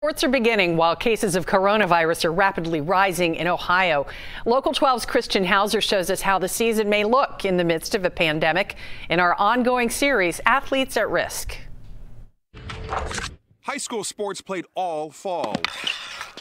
Sports are beginning while cases of coronavirus are rapidly rising in Ohio. Local 12's Christian Hauser shows us how the season may look in the midst of a pandemic in our ongoing series, Athletes at Risk. High school sports played all fall.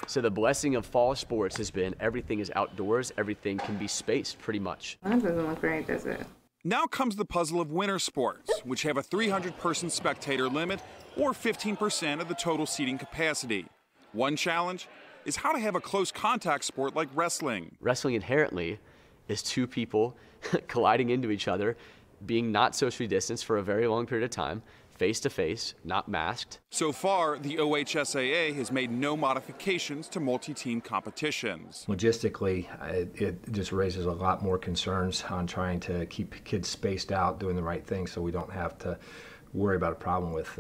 So the blessing of fall sports has been everything is outdoors, everything can be spaced pretty much. That doesn't look right, does it? Now comes the puzzle of winter sports, which have a 300-person spectator limit or 15% of the total seating capacity. One challenge is how to have a close contact sport like wrestling. Wrestling inherently is two people colliding into each other, being not socially distanced for a very long period of time, face to face, not masked. So far, the OHSAA has made no modifications to multi-team competitions. Logistically, it just raises a lot more concerns on trying to keep kids spaced out, doing the right thing so we don't have to worry about a problem with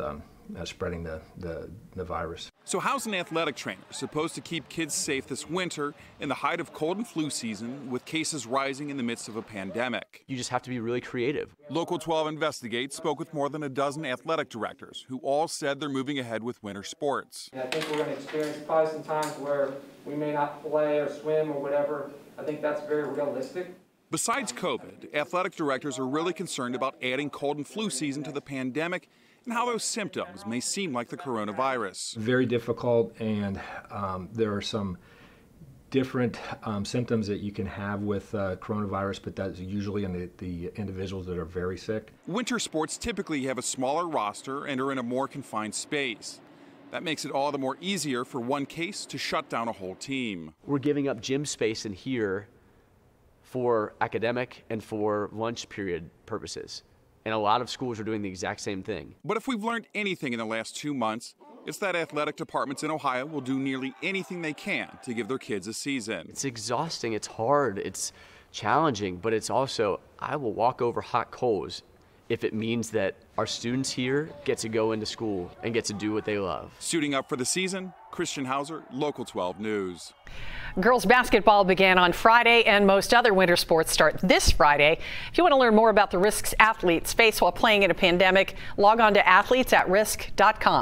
spreading the virus. So how's an athletic trainer supposed to keep kids safe this winter in the height of cold and flu season with cases rising in the midst of a pandemic? You just have to be really creative. Local 12 Investigates spoke with more than a dozen athletic directors who all said they're moving ahead with winter sports. And I think we're going to experience probably some times where we may not play or swim or whatever. I think that's very realistic. Besides COVID, athletic directors are really concerned about adding cold and flu season to the pandemic and how those symptoms may seem like the coronavirus. Very difficult, and there are some different symptoms that you can have with coronavirus, but that's usually in the individuals that are very sick. Winter sports typically have a smaller roster and are in a more confined space. That makes it all the more easier for one case to shut down a whole team. We're giving up gym space in here for academic and for lunch period purposes. And a lot of schools are doing the exact same thing. But if we've learned anything in the last 2 months, it's that athletic departments in Ohio will do nearly anything they can to give their kids a season. It's exhausting, it's hard, it's challenging, but it's also, I will walk over hot coals if it means that our students here get to go into school and get to do what they love. Suiting up for the season, Christian Hauser, Local 12 News. Girls basketball began on Friday, and most other winter sports start this Friday. If you want to learn more about the risks athletes face while playing in a pandemic, log on to athletesAtRisk.com.